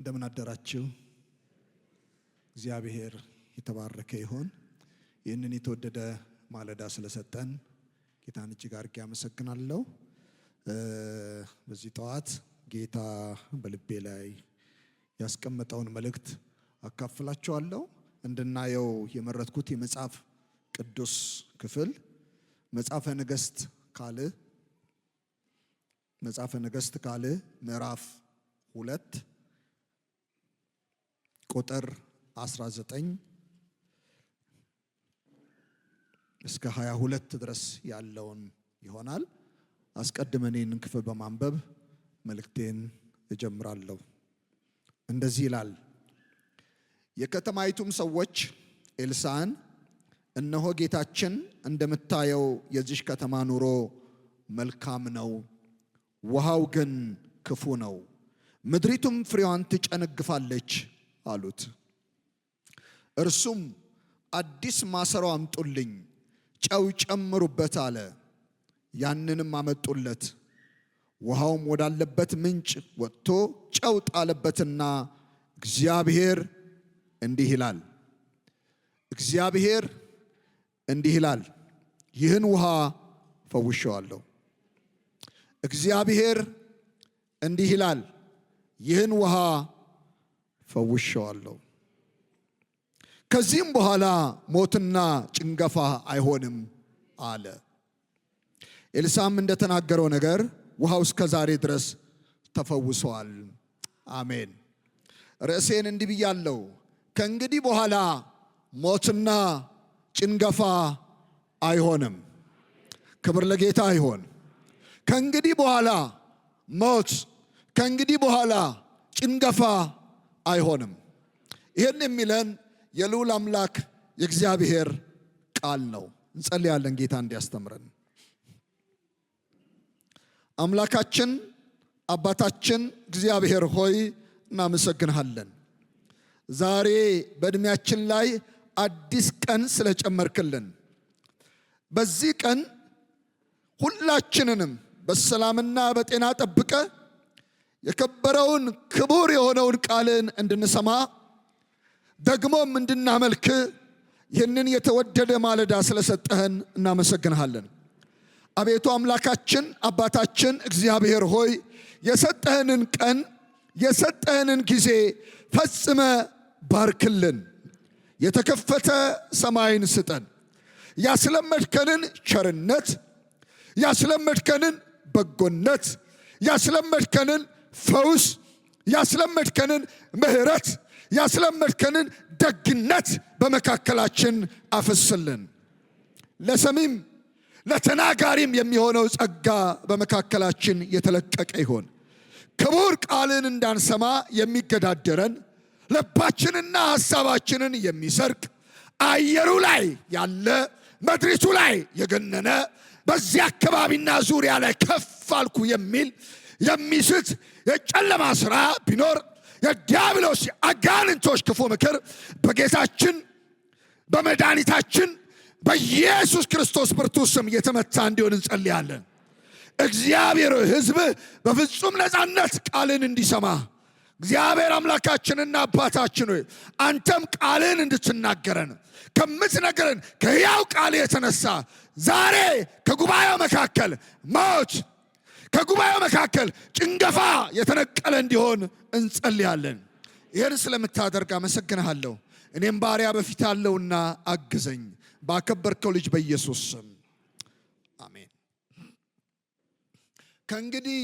እንደምን አደራችሁ። እግዚአብሔር የተባረከ ይሁን። ይህንን የተወደደ ማለዳ ስለሰጠን ጌታን እጅግ አድርጌ አመሰግናለሁ። በዚህ ጠዋት ጌታ በልቤ ላይ ያስቀመጠውን መልእክት አካፍላችኋለሁ። እንድናየው የመረጥኩት የመጽሐፍ ቅዱስ ክፍል መጽሐፈ ነገሥት ካልዕ ምዕራፍ 2 ቁጥር 19 እስከ 22 ድረስ ያለውን ይሆናል። አስቀድመን ይህንን ክፍል በማንበብ መልእክቴን እጀምራለሁ። እንደዚህ ይላል። የከተማይቱም ሰዎች ኤልሳዕን እነሆ ጌታችን እንደምታየው የዚህ ከተማ ኑሮ መልካም ነው፣ ውሃው ግን ክፉ ነው፣ ምድሪቱም ፍሬዋን ትጨነግፋለች አሉት። እርሱም አዲስ ማሰሮ አምጡልኝ፣ ጨው ጨምሩበት አለ። ያንንም አመጡለት። ውሃውም ወዳለበት ምንጭ ወጥቶ ጨው ጣለበትና እግዚአብሔር እንዲህ ይላል ይህን ውሃ ፈውሼዋለሁ። እግዚአብሔር እንዲህ ይላል ይህን ውሃ ፈውሼዋለሁ። ከዚህም በኋላ ሞትና ጭንገፋ አይሆንም አለ። ኤልሳዕም እንደተናገረው ነገር ውሃው እስከ ዛሬ ድረስ ተፈውሷል። አሜን። ርዕሴን እንዲህ ብያለሁ። ከእንግዲህ በኋላ ሞትና ጭንገፋ አይሆንም። ክብር ለጌታ ይሁን። ከእንግዲህ በኋላ ሞት፣ ከእንግዲህ በኋላ ጭንገፋ አይሆንም። ይህን የሚለን የልዑል አምላክ የእግዚአብሔር ቃል ነው። እንጸልያለን ጌታ እንዲያስተምረን። አምላካችን አባታችን እግዚአብሔር ሆይ እናመሰግንሃለን። ዛሬ በእድሜያችን ላይ አዲስ ቀን ስለጨመርክልን፣ በዚህ ቀን ሁላችንንም በሰላምና በጤና ጠብቀ የከበረውን ክቡር የሆነውን ቃልን እንድንሰማ ደግሞም እንድናመልክ ይህንን የተወደደ ማለዳ ስለሰጠህን እናመሰግንሃለን። አቤቱ አምላካችን አባታችን እግዚአብሔር ሆይ የሰጠህንን ቀን የሰጠህንን ጊዜ ፈጽመ ባርክልን። የተከፈተ ሰማይን ስጠን። ያስለመድከንን ቸርነት፣ ያስለመድከንን በጎነት፣ ያስለመድከንን ፈውስ፣ ያስለመድከንን ምሕረት፣ ያስለመድከንን ደግነት በመካከላችን አፍስልን። ለሰሚም ለተናጋሪም የሚሆነው ጸጋ በመካከላችን የተለቀቀ ይሆን። ክቡር ቃልን እንዳንሰማ የሚገዳደረን ልባችንና ሐሳባችንን የሚሰርቅ አየሩ ላይ ያለ ምድሪቱ ላይ የገነነ በዚህ አካባቢና ዙሪያ ላይ ከፍ አልኩ የሚል የሚስት የጨለማ ሥራ ቢኖር የዲያብሎስ አጋንንቶች ክፉ ምክር በጌታችን በመድኃኒታችን በኢየሱስ ክርስቶስ ብርቱ ስም የተመታ እንዲሆን እንጸልያለን። እግዚአብሔር ሕዝብ በፍጹም ነፃነት ቃልን እንዲሰማ እግዚአብሔር አምላካችንና አባታችን ሆይ አንተም ቃልን እንድትናገረን ከምትነገረን ከሕያው ቃል የተነሳ ዛሬ ከጉባኤው መካከል ሞት፣ ከጉባኤው መካከል ጭንገፋ የተነቀለ እንዲሆን እንጸልያለን። ይህን ስለምታደርግ አመሰግንሃለሁ። እኔም ባሪያ በፊት አለውና አግዘኝ፣ ባከበርከው ልጅ በኢየሱስ ስም አሜን። ከእንግዲህ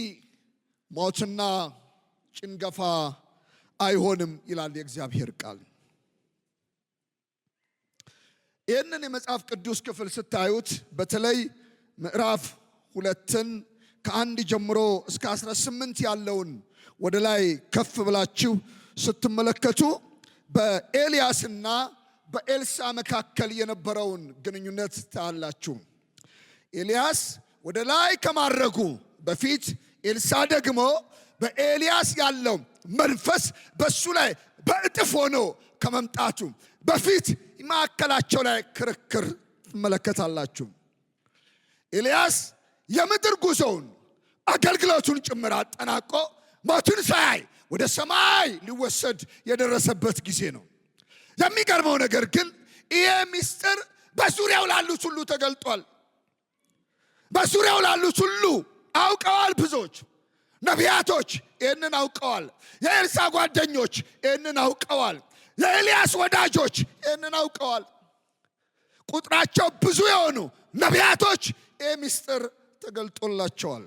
ሞትና ጭንገፋ አይሆንም ይላል የእግዚአብሔር ቃል። ይህንን የመጽሐፍ ቅዱስ ክፍል ስታዩት በተለይ ምዕራፍ 2ን ከ1 ጀምሮ እስከ 18 ያለውን ወደ ላይ ከፍ ብላችሁ ስትመለከቱ በኤልያስና በኤልሳዕ መካከል የነበረውን ግንኙነት ታያላችሁ። ኤልያስ ወደ ላይ ከማረጉ በፊት ኤልሳዕ ደግሞ በኤልያስ ያለው መንፈስ በሱ ላይ በእጥፍ ሆኖ ከመምጣቱ በፊት ማዕከላቸው ላይ ክርክር ትመለከታላችሁ። ኤልያስ የምድር ጉዞውን አገልግሎቱን ጭምር አጠናቆ ሞቱን ሳያይ ወደ ሰማይ ሊወሰድ የደረሰበት ጊዜ ነው። የሚገርመው ነገር ግን ይሄ ምስጢር በዙሪያው ላሉት ሁሉ ተገልጧል። በዙሪያው ላሉት ሁሉ አውቀዋል። ብዙዎች ነቢያቶች ይህንን አውቀዋል። የኤልሳ ጓደኞች ይህንን አውቀዋል። የኤልያስ ወዳጆች ይህንን አውቀዋል። ቁጥራቸው ብዙ የሆኑ ነቢያቶች ይህ ምስጢር ተገልጦላቸዋል።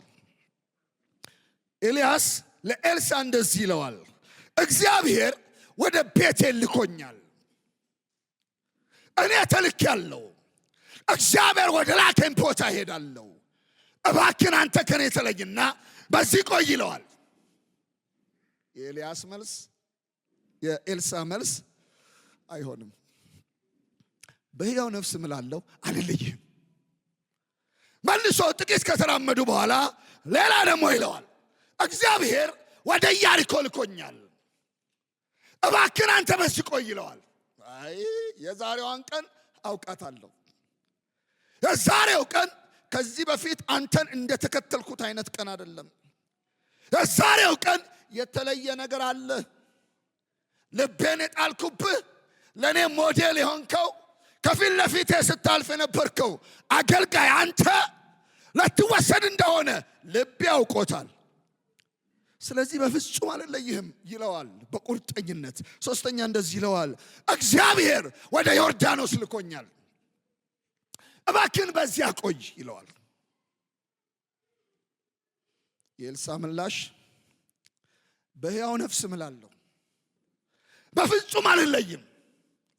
ኤልያስ ለኤልሳ እንደዚህ ይለዋል፣ እግዚአብሔር ወደ ቤቴል ልኮኛል። እኔ ተልኬያለሁ። እግዚአብሔር ወደ ላከኝ ቦታ እሄዳለሁ። እባክህን አንተ ከኔ ተለይና በዚህ ቆይ ይለዋል። የኤልያስ መልስ፣ የኤልሳ መልስ አይሆንም። በሕያው ነፍስ እምላለሁ አልለይህም። መልሶ ጥቂት ከተራመዱ በኋላ ሌላ ደግሞ ይለዋል፣ እግዚአብሔር ወደ ኢያሪኮ ልኮኛል። እባክህን አንተ በዚህ ቆይ ይለዋል። አይ የዛሬዋን ቀን አውቃታለሁ። የዛሬው ቀን ከዚህ በፊት አንተን እንደተከተልኩት አይነት ቀን አይደለም። የዛሬው ቀን የተለየ ነገር አለ። ልቤን የጣልኩብህ፣ ለእኔ ሞዴል የሆንከው፣ ከፊት ለፊቴ ስታልፍ የነበርከው አገልጋይ አንተ ልትወሰድ እንደሆነ ልቤ ያውቆታል። ስለዚህ በፍጹም አልለይህም ይለዋል በቁርጠኝነት። ሶስተኛ እንደዚህ ይለዋል፣ እግዚአብሔር ወደ ዮርዳኖስ ልኮኛል። እባክህን በዚያ ቆይ ይለዋል። የኤልሳ ምላሽ፣ በሕያው ነፍስ እምላለሁ በፍጹም አልለይም።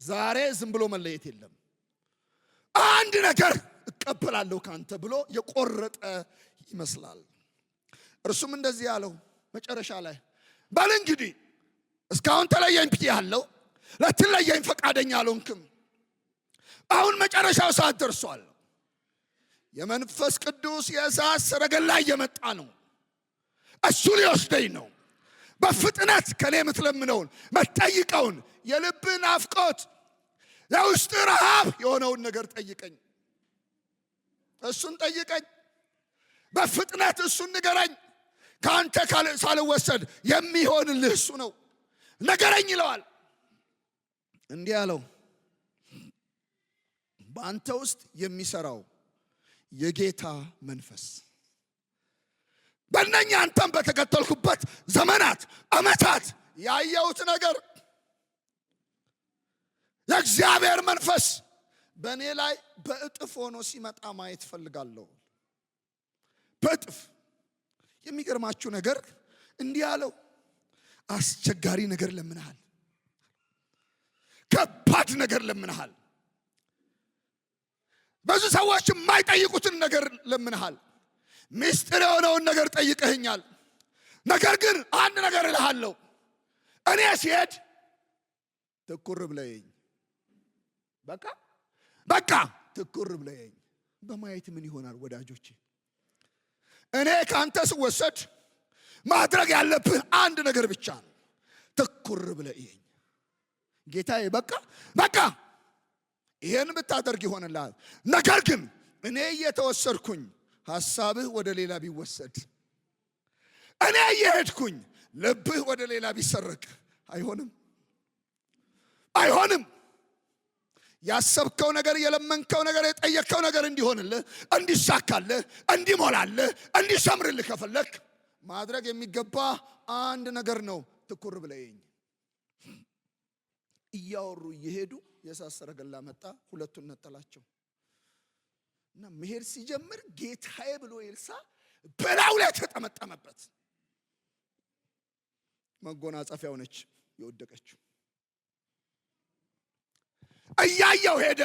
ዛሬ ዝም ብሎ መለየት የለም። አንድ ነገር እቀበላለሁ ካንተ ብሎ የቆረጠ ይመስላል። እርሱም እንደዚህ ያለው መጨረሻ ላይ፣ በል እንግዲህ እስካሁን ተለየኝ ብዬሃለሁ፣ ለትለየኝ ፈቃደኛ አልሆንክም። አሁን መጨረሻው ሰዓት ደርሷል። የመንፈስ ቅዱስ የእሳት ሰረገላ እየመጣ ነው። እሱ ሊወስደኝ ነው። በፍጥነት ከኔ የምትለምነውን መጠይቀውን የልብን ናፍቆት የውስጥ ረሃብ የሆነውን ነገር ጠይቀኝ። እሱን ጠይቀኝ። በፍጥነት እሱን ንገረኝ። ከአንተ ሳልወሰድ የሚሆንልህ እሱ ነው። ንገረኝ ይለዋል። እንዲህ አለው፣ በአንተ ውስጥ የሚሰራው የጌታ መንፈስ በእነኛ አንተን በተከተልኩበት ዘመናት ዓመታት ያየሁት ነገር የእግዚአብሔር መንፈስ በእኔ ላይ በእጥፍ ሆኖ ሲመጣ ማየት ፈልጋለሁ። በእጥፍ። የሚገርማችሁ ነገር እንዲህ አለው፣ አስቸጋሪ ነገር ለምንሃል፣ ከባድ ነገር ለምንሃል፣ ብዙ ሰዎች የማይጠይቁትን ነገር ለምንሃል፣ ምስጢር የሆነውን ነገር ጠይቀህኛል። ነገር ግን አንድ ነገር እልሃለሁ፣ እኔ ሲሄድ ትኩር ብለየኝ። በቃ ትኩር ብለየኝ። በማየት ምን ይሆናል ወዳጆቼ? እኔ ካንተ ስወሰድ ማድረግ ያለብህ አንድ ነገር ብቻ ነው፣ ትኩር ብለየኝ። ጌታዬ በቃ ይሄን ብታደርግ ይሆንልሃል። ነገር ግን እኔ እየተወሰድኩኝ ሐሳብህ ወደ ሌላ ቢወሰድ፣ እኔ እየሄድኩኝ ልብህ ወደ ሌላ ቢሰረቅ አይሆንም። ያሰብከው ነገር፣ የለመንከው ነገር፣ የጠየቅከው ነገር እንዲሆንልህ፣ እንዲሳካልህ፣ እንዲሞላልህ፣ እንዲሰምርልህ ከፈለክ ማድረግ የሚገባ አንድ ነገር ነው፣ ትኩር ብለየኝ። እያወሩ እየሄዱ የእሳት ሰረገላ መጣ፣ ሁለቱን ነጠላቸው እና መሄድ ሲጀምር ጌታዬ ብሎ ኤልሳ በላዩ ላይ ተጠመጠመበት። መጎናጸፊያው ነች የወደቀችው። እያየው ሄደ።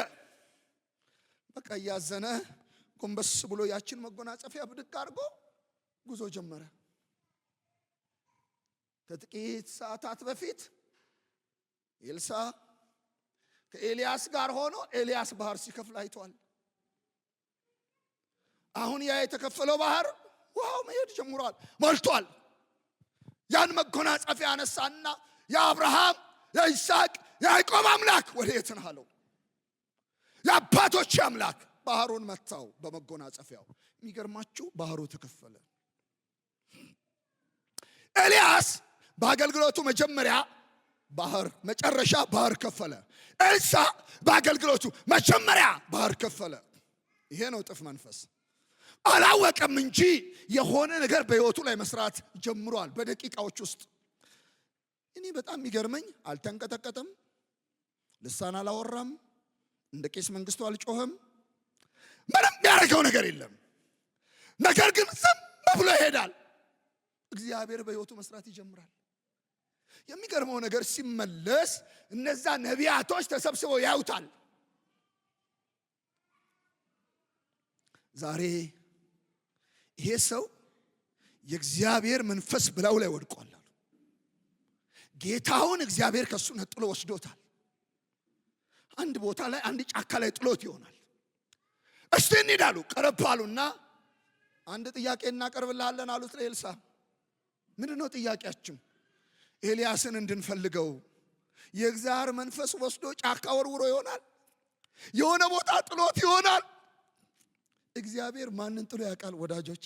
በቃ እያዘነ ጎንበስ ብሎ ያችን መጎናጸፊያ ብድግ አድርጎ ጉዞ ጀመረ። ከጥቂት ሰዓታት በፊት ኤልሳ ከኤልያስ ጋር ሆኖ ኤልያስ ባህር ሲከፍል አይቷል። አሁን ያ የተከፈለው ባህር ውሃው መሄድ ጀምሯል፣ ሞልቷል። ያን መጎናጸፊያ አነሳና የአብርሃም የይስሐቅ የያዕቆብ አምላክ ወዴት ነህ አለው። የአባቶች አምላክ ባህሩን መታው በመጎናጸፊያው። የሚገርማችሁ ባህሩ ተከፈለ። ኤልያስ በአገልግሎቱ መጀመሪያ ባህር መጨረሻ ባህር ከፈለ። ኤልሳ በአገልግሎቱ መጀመሪያ ባህር ከፈለ። ይሄ ነው እጥፍ መንፈስ። አላወቀም እንጂ የሆነ ነገር በሕይወቱ ላይ መስራት ጀምሯል በደቂቃዎች ውስጥ። እኔ በጣም የሚገርመኝ አልተንቀጠቀጠም፣ ልሳን አላወራም፣ እንደ ቄስ መንግስቱ አልጮኸም፣ ምንም ያደረገው ነገር የለም። ነገር ግን ዝም ብሎ ይሄዳል። እግዚአብሔር በሕይወቱ መስራት ይጀምራል። የሚገርመው ነገር ሲመለስ እነዛ ነቢያቶች ተሰብስበው ያዩታል። ዛሬ ይሄ ሰው የእግዚአብሔር መንፈስ በላዩ ላይ ወድቋል አሉ። ጌታውን እግዚአብሔር ከሱ ነጥሎ ወስዶታል። አንድ ቦታ ላይ አንድ ጫካ ላይ ጥሎት ይሆናል። እስቲ እንሂዳሉ። ቀረብ አሉና አንድ ጥያቄ እናቀርብልሃለን አሉት ለኤልሳ። ምንድነው ጥያቄያችን? ኤልያስን እንድንፈልገው የእግዚአብሔር መንፈስ ወስዶ ጫካ ወርውሮ ይሆናል፣ የሆነ ቦታ ጥሎት ይሆናል። እግዚአብሔር ማንን ጥሎ ያውቃል ወዳጆቼ?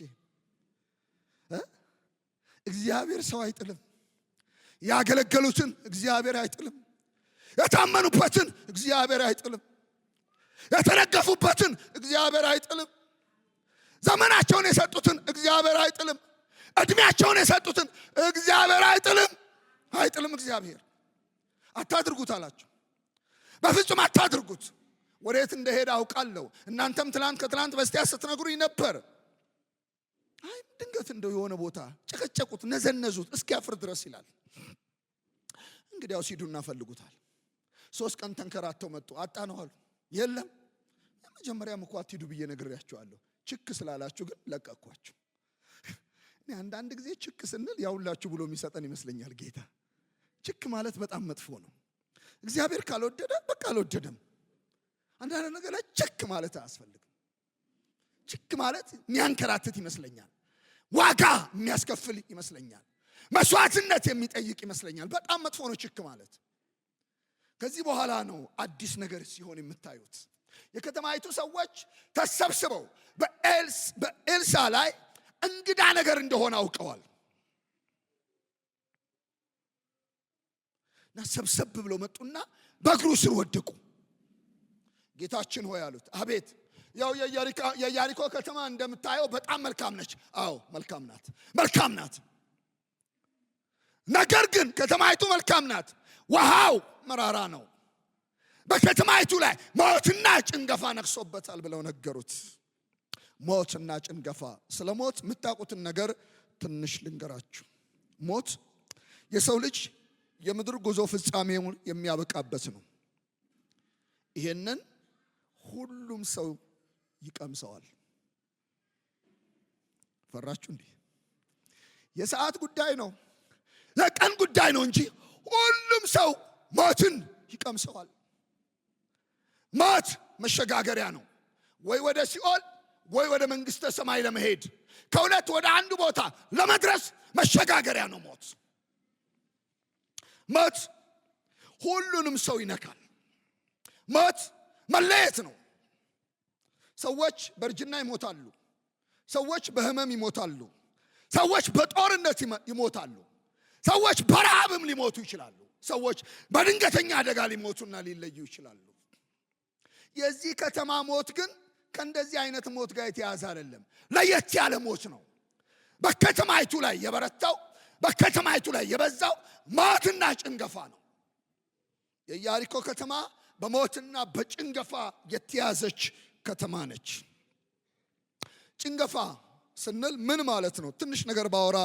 እግዚአብሔር ሰው አይጥልም። ያገለገሉትን እግዚአብሔር አይጥልም። የታመኑበትን እግዚአብሔር አይጥልም። የተደገፉበትን እግዚአብሔር አይጥልም። ዘመናቸውን የሰጡትን እግዚአብሔር አይጥልም። እድሜያቸውን የሰጡትን እግዚአብሔር አይጥልም። አይጥልም እግዚአብሔር። አታድርጉት አላቸው። በፍጹም አታድርጉት። ወዴት እንደሄደ አውቃለሁ። እናንተም ትላንት ከትላንት በስቲያ ስትነግሩኝ ነበር። አይ ድንገት እንደው የሆነ ቦታ ጨቀጨቁት፣ ነዘነዙት እስኪያፍር ድረስ ይላል። እንግዲያው ሲዱና ፈልጉታል። 3 ቀን ተንከራተው መጡ። አጣነው አሉ። የለም መጀመሪያም እኮ አትሂዱ ብዬ ነግሬያችኋለሁ። ችክ ስላላችሁ ግን ለቀቅኳችሁ። እኔ አንዳንድ ጊዜ ችክ ስንል ያውላችሁ ብሎ የሚሰጠን ይመስለኛል ጌታ። ችክ ማለት በጣም መጥፎ ነው። እግዚአብሔር ካልወደደ በቃ አልወደደም። አንዳንድ ነገር ላይ ችክ ማለት አያስፈልግም። ችክ ማለት የሚያንከራትት ይመስለኛል። ዋጋ የሚያስከፍል ይመስለኛል። መስዋዕትነት የሚጠይቅ ይመስለኛል። በጣም መጥፎ ነው ችክ ማለት። ከዚህ በኋላ ነው አዲስ ነገር ሲሆን የምታዩት። የከተማይቱ ሰዎች ተሰብስበው በኤልሳ ላይ እንግዳ ነገር እንደሆነ አውቀዋል። እና ሰብሰብ ብለው መጡና በእግሩ ስር ወደቁ። ጌታችን ሆይ አሉት። አቤት። ያው የኢያሪኮ ከተማ እንደምታየው በጣም መልካም ነች። አዎ መልካም ናት፣ መልካም ናት። ነገር ግን ከተማይቱ መልካም ናት፣ ውሃው መራራ ነው፣ በከተማይቱ ላይ ሞትና ጭንገፋ ነግሶበታል ብለው ነገሩት። ሞትና ጭንገፋ። ስለ ሞት የምታውቁትን ነገር ትንሽ ልንገራችሁ። ሞት የሰው ልጅ የምድር ጉዞ ፍጻሜውን የሚያበቃበት ነው። ይሄንን ሁሉም ሰው ይቀምሰዋል። ፈራችሁ እንዴ? የሰዓት ጉዳይ ነው፣ የቀን ጉዳይ ነው እንጂ ሁሉም ሰው ሞትን ይቀምሰዋል። ሞት መሸጋገሪያ ነው። ወይ ወደ ሲኦል ወይ ወደ መንግስተ ሰማይ ለመሄድ ከሁለት ወደ አንዱ ቦታ ለመድረስ መሸጋገሪያ ነው ሞት። ሞት ሁሉንም ሰው ይነካል። ሞት መለየት ነው። ሰዎች በእርጅና ይሞታሉ። ሰዎች በህመም ይሞታሉ። ሰዎች በጦርነት ይሞታሉ። ሰዎች በረሃብም ሊሞቱ ይችላሉ። ሰዎች በድንገተኛ አደጋ ሊሞቱና ሊለዩ ይችላሉ። የዚህ ከተማ ሞት ግን ከእንደዚህ አይነት ሞት ጋር የተያዘ አይደለም። ለየት ያለ ሞት ነው። በከተማይቱ ላይ የበረታው፣ በከተማይቱ ላይ የበዛው ሞትና ጭንገፋ ነው። የኢያሪኮ ከተማ በሞትና በጭንገፋ የተያዘች ከተማ ነች። ጭንገፋ ስንል ምን ማለት ነው? ትንሽ ነገር ባወራ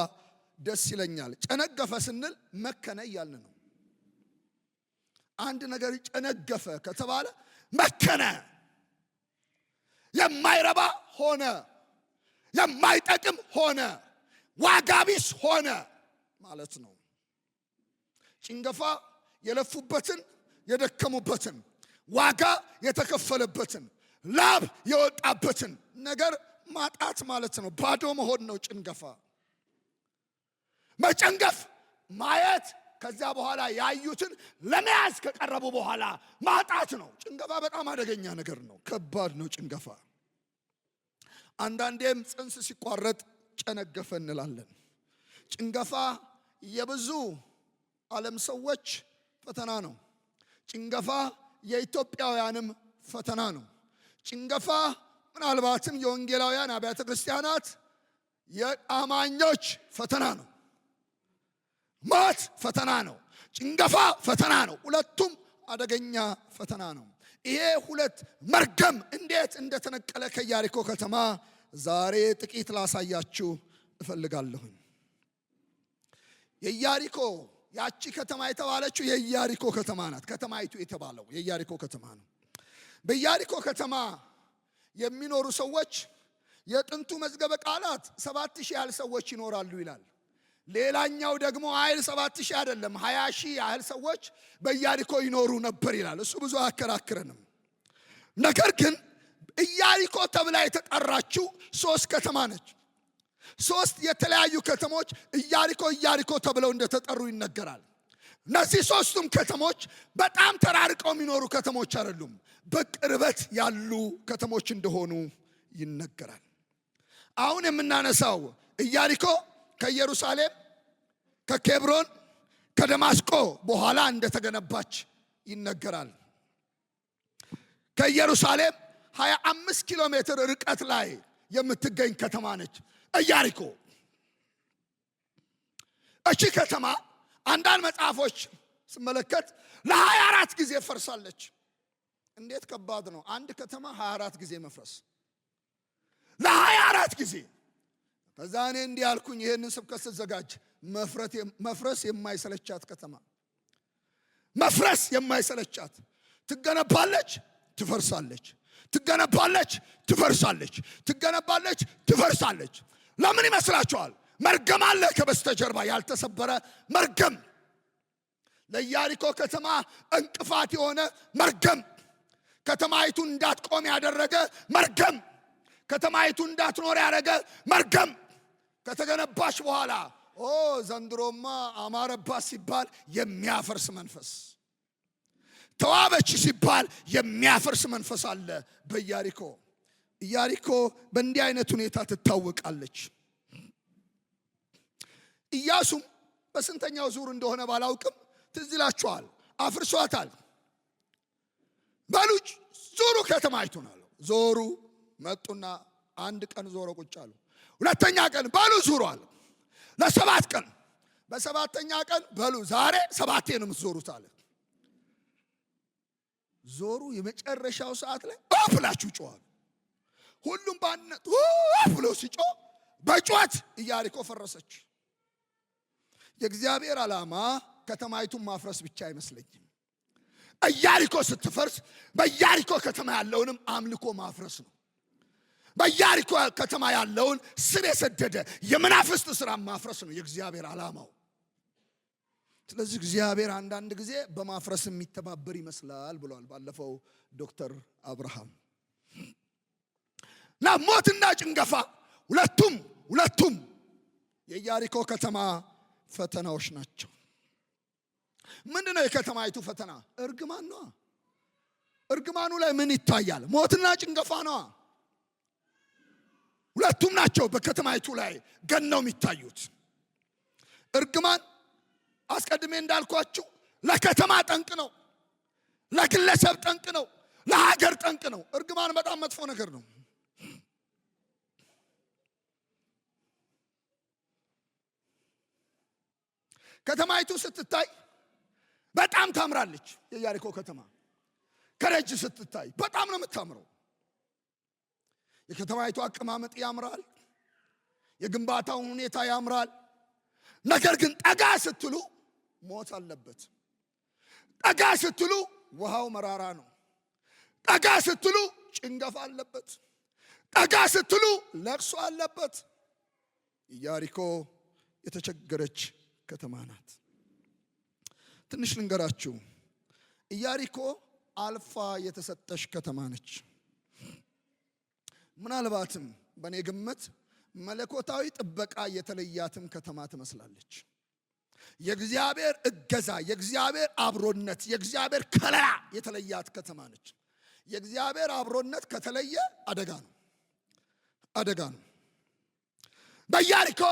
ደስ ይለኛል። ጨነገፈ ስንል መከነ እያልን ነው። አንድ ነገር ጨነገፈ ከተባለ መከነ፣ የማይረባ ሆነ፣ የማይጠቅም ሆነ፣ ዋጋቢስ ሆነ ማለት ነው። ጭንገፋ የለፉበትን የደከሙበትን ዋጋ የተከፈለበትን ላብ የወጣበትን ነገር ማጣት ማለት ነው። ባዶ መሆን ነው ጭንገፋ። መጨንገፍ ማየት፣ ከዛ በኋላ ያዩትን ለመያዝ ከቀረቡ በኋላ ማጣት ነው። ጭንገፋ በጣም አደገኛ ነገር ነው። ከባድ ነው ጭንገፋ። አንዳንዴም ጽንስ ሲቋረጥ ጨነገፈ እንላለን። ጭንገፋ የብዙ ዓለም ሰዎች ፈተና ነው። ጭንገፋ የኢትዮጵያውያንም ፈተና ነው። ጭንገፋ ምናልባትም የወንጌላውያን አብያተ ክርስቲያናት የአማኞች ፈተና ነው። ሞት ፈተና ነው። ጭንገፋ ፈተና ነው። ሁለቱም አደገኛ ፈተና ነው። ይሄ ሁለት መርገም እንዴት እንደተነቀለ ከኢያሪኮ ከተማ ዛሬ ጥቂት ላሳያችሁ እፈልጋለሁ። የኢያሪኮ ያቺ ከተማ የተባለችው የኢያሪኮ ከተማ ናት። ከተማይቱ የተባለው የኢያሪኮ ከተማ ነው። በኢያሪኮ ከተማ የሚኖሩ ሰዎች የጥንቱ መዝገበ ቃላት 7000 ያህል ሰዎች ይኖራሉ ይላል። ሌላኛው ደግሞ አይል 7000 አይደለም 20000 ያህል ሰዎች በኢያሪኮ ይኖሩ ነበር ይላል። እሱ ብዙ አከራክረንም። ነገር ግን ኢያሪኮ ተብላ የተጠራችው 3 ከተማ ነች። 3 የተለያዩ ከተሞች ኢያሪኮ ተብለው እንደተጠሩ ይነገራል። እነዚህ 3ቱም ከተሞች በጣም ተራርቀው የሚኖሩ ከተሞች አይደሉም፣ በቅርበት ያሉ ከተሞች እንደሆኑ ይነገራል። አሁን የምናነሳው ኢያሪኮ ከኢየሩሳሌም፣ ከኬብሮን፣ ከደማስቆ በኋላ እንደተገነባች ይነገራል። ከኢየሩሳሌም 25 ኪሎ ሜትር ርቀት ላይ የምትገኝ ከተማ ነች ኢያሪኮ። እቺ ከተማ አንዳንድ መጽሐፎች ስመለከት ለ24 ጊዜ ፈርሳለች። እንዴት ከባድ ነው! አንድ ከተማ 24 ጊዜ መፍረስ፣ ለ24 ጊዜ። ከዛ እኔ እንዲህ ያልኩኝ ይሄንን ስብከት ስዘጋጅ መፍረስ የማይሰለቻት ከተማ፣ መፍረስ የማይሰለቻት። ትገነባለች፣ ትፈርሳለች፣ ትገነባለች፣ ትፈርሳለች፣ ትገነባለች፣ ትፈርሳለች። ለምን ይመስላችኋል? መርገም አለ ከበስተጀርባ፣ ያልተሰበረ መርገም። ለኢያሪኮ ከተማ እንቅፋት የሆነ መርገም፣ ከተማይቱ እንዳትቆም ያደረገ መርገም፣ ከተማይቱ እንዳትኖር ያደረገ መርገም። ከተገነባች በኋላ ዘንድሮማ አማረባት ሲባል የሚያፈርስ መንፈስ፣ ተዋበች ሲባል የሚያፈርስ መንፈስ አለ በኢያሪኮ። ኢያሪኮ በእንዲህ አይነት ሁኔታ ትታወቃለች። ኢያሱም በስንተኛው ዙር እንደሆነ ባላውቅም ትዝ ይላችኋል፣ አፍርሷታል። በሉ ዞሩ ከተማይቱን አለው። ዞሩ፣ መጡና አንድ ቀን ዞሮ ቁጭ አሉ። ሁለተኛ ቀን በሉ ዙሩ አለ። ለ7 ቀን። በሰባተኛ ቀን በሉ ዛሬ 7 ነው የምትዞሩት አለ። ዞሩ። የመጨረሻው ሰዓት ላይ ብላችሁ ጮኻሉ። ሁሉም ባንነት ብሎ ሲጮህ በጩኸት ኢያሪኮ ፈረሰች። የእግዚአብሔር ዓላማ ከተማይቱን ማፍረስ ብቻ አይመስለኝም። ኢያሪኮ ስትፈርስ በኢያሪኮ ከተማ ያለውንም አምልኮ ማፍረስ ነው። በኢያሪኮ ከተማ ያለውን ስር የሰደደ የመናፍስት ስራ ማፍረስ ነው የእግዚአብሔር ዓላማው። ስለዚህ እግዚአብሔር አንዳንድ ጊዜ በማፍረስ የሚተባበር ይመስላል ብሏል ባለፈው ዶክተር አብርሃም። እና ሞትና ጭንገፋ ሁለቱም የኢያሪኮ ከተማ ፈተናዎች ናቸው። ምንድነው የከተማይቱ ፈተና? እርግማን ነው። እርግማኑ ላይ ምን ይታያል? ሞትና ጭንገፋ ነው። ሁለቱም ናቸው በከተማይቱ ላይ ገነው የሚታዩት። እርግማን አስቀድሜ እንዳልኳችሁ ለከተማ ጠንቅ ነው፣ ለግለሰብ ጠንቅ ነው፣ ለሀገር ጠንቅ ነው። እርግማን በጣም መጥፎ ነገር ነው። ከተማይቱ ስትታይ በጣም ታምራለች። የኢያሪኮ ከተማ ከረጅ ስትታይ በጣም ነው የምታምረው። የከተማይቱ አቀማመጥ ያምራል፣ የግንባታው ሁኔታ ያምራል። ነገር ግን ጠጋ ስትሉ ሞት አለበት። ጠጋ ስትሉ ውሃው መራራ ነው። ጠጋ ስትሉ ጭንገፋ አለበት። ጠጋ ስትሉ ለቅሶ አለበት። ኢያሪኮ የተቸገረች ከተማ ናት። ትንሽ ልንገራችሁ። ኢያሪኮ አልፋ የተሰጠች ከተማ ነች። ምናልባትም በእኔ ግምት መለኮታዊ ጥበቃ የተለያትም ከተማ ትመስላለች። የእግዚአብሔር እገዛ፣ የእግዚአብሔር አብሮነት፣ የእግዚአብሔር ከለላ የተለያት ከተማ ነች። የእግዚአብሔር አብሮነት ከተለየ አደጋ ነው፣ አደጋ ነው። በኢያሪኮ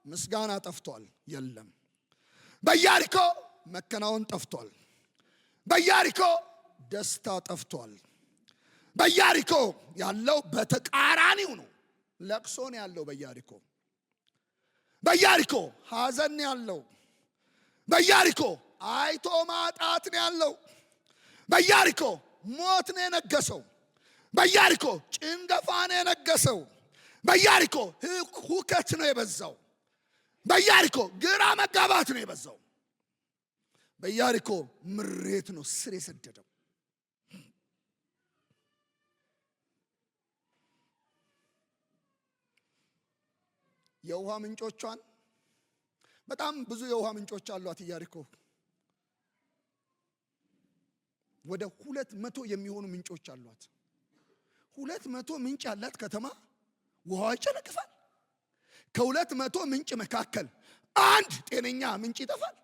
ምስጋና ጠፍቷል፣ የለም። በኢያሪኮ መከናወን ጠፍቷል። በኢያሪኮ ደስታ ጠፍቷል። በኢያሪኮ ያለው በተቃራኒው ነው። ለቅሶ ነው ያለው በኢያሪኮ። በኢያሪኮ ሐዘን ያለው። በኢያሪኮ አይቶ ማጣት ነው ያለው። በኢያሪኮ ሞት ነው የነገሰው። በኢያሪኮ ጭንገፋ ነው የነገሰው። በኢያሪኮ ሁከት ነው የበዛው። በኢያሪኮ ግራ መጋባት ነው የበዛው። በኢያሪኮ ምሬት ነው ስር የሰደደው። የውሃ ምንጮቿን በጣም ብዙ የውሃ ምንጮች አሏት ኢያሪኮ። ወደ 200 የሚሆኑ ምንጮች አሏት። 200 ምንጭ ያላት ከተማ ውሃው ይጨነግፋል። ከ200 ምንጭ መካከል አንድ ጤነኛ ምንጭ ይጠፋል።